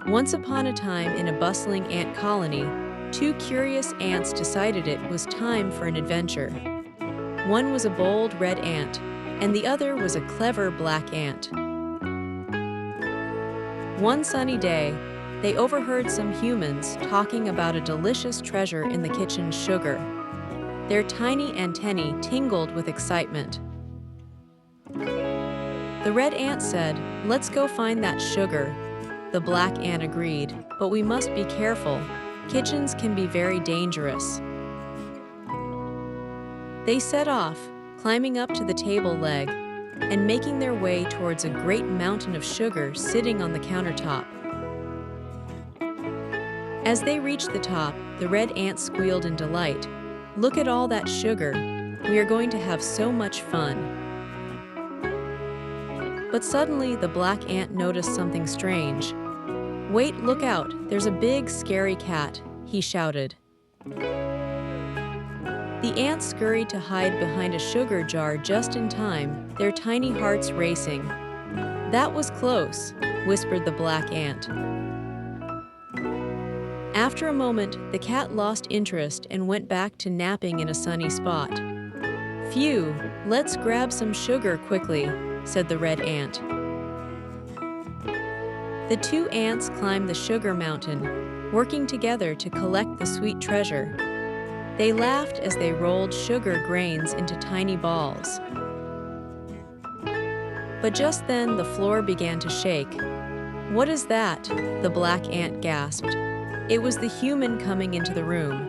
Once upon a time in a bustling ant colony, two curious ants decided it was time for an adventure. One was a bold red ant, and the other was a clever black ant. One sunny day, they overheard some humans talking about a delicious treasure in the kitchen's sugar. Their tiny antennae tingled with excitement. The red ant said, "Let's go find that sugar." The black ant agreed, "But we must be careful. Kitchens can be very dangerous." They set off, climbing up to the table leg and making their way towards a great mountain of sugar sitting on the countertop. As they reached the top, the red ant squealed in delight. "Look at all that sugar. We are going to have so much fun." But suddenly, the black ant noticed something strange. "Wait, look out, there's a big, scary cat," he shouted. The ants scurried to hide behind a sugar jar just in time, their tiny hearts racing. "That was close," whispered the black ant. After a moment, the cat lost interest and went back to napping in a sunny spot. "Phew, let's grab some sugar quickly," said the red ant. The two ants climbed the sugar mountain, working together to collect the sweet treasure. They laughed as they rolled sugar grains into tiny balls. But just then, the floor began to shake. "What is that?" the black ant gasped. It was the human coming into the room.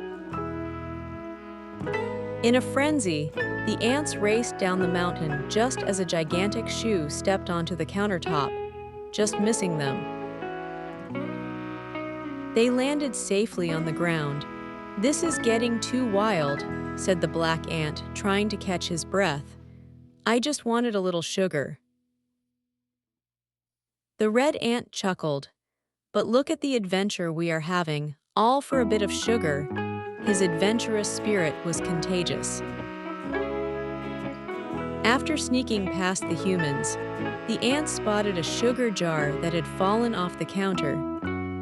In a frenzy, the ants raced down the mountain just as a gigantic shoe stepped onto the countertop, just missing them. They landed safely on the ground. "This is getting too wild," said the black ant, trying to catch his breath. "I just wanted a little sugar." The red ant chuckled. "But look at the adventure we are having, all for a bit of sugar." His adventurous spirit was contagious. After sneaking past the humans, the ants spotted a sugar jar that had fallen off the counter.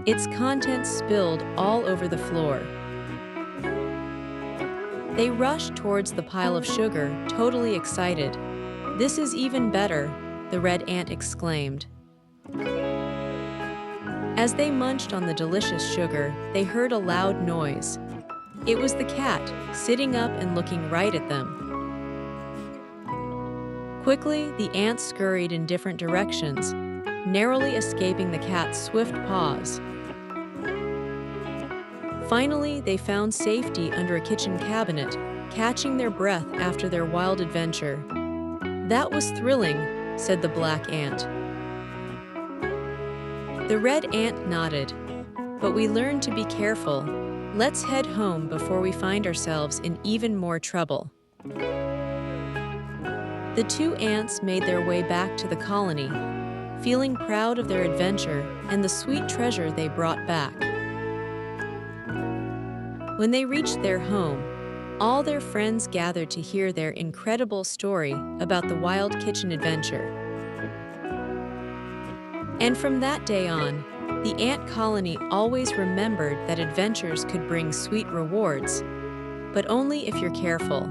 Its contents spilled all over the floor. They rushed towards the pile of sugar, totally excited. "This is even better," the red ant exclaimed. As they munched on the delicious sugar, they heard a loud noise. It was the cat, sitting up and looking right at them. Quickly, the ants scurried in different directions, narrowly escaping the cat's swift paws. Finally, they found safety under a kitchen cabinet, catching their breath after their wild adventure. "That was thrilling," said the black ant. The red ant nodded. "But we learned to be careful. Let's head home before we find ourselves in even more trouble." The two ants made their way back to the colony, feeling proud of their adventure and the sweet treasure they brought back. When they reached their home, all their friends gathered to hear their incredible story about the wild kitchen adventure. And from that day on, the ant colony always remembered that adventures could bring sweet rewards, but only if you're careful.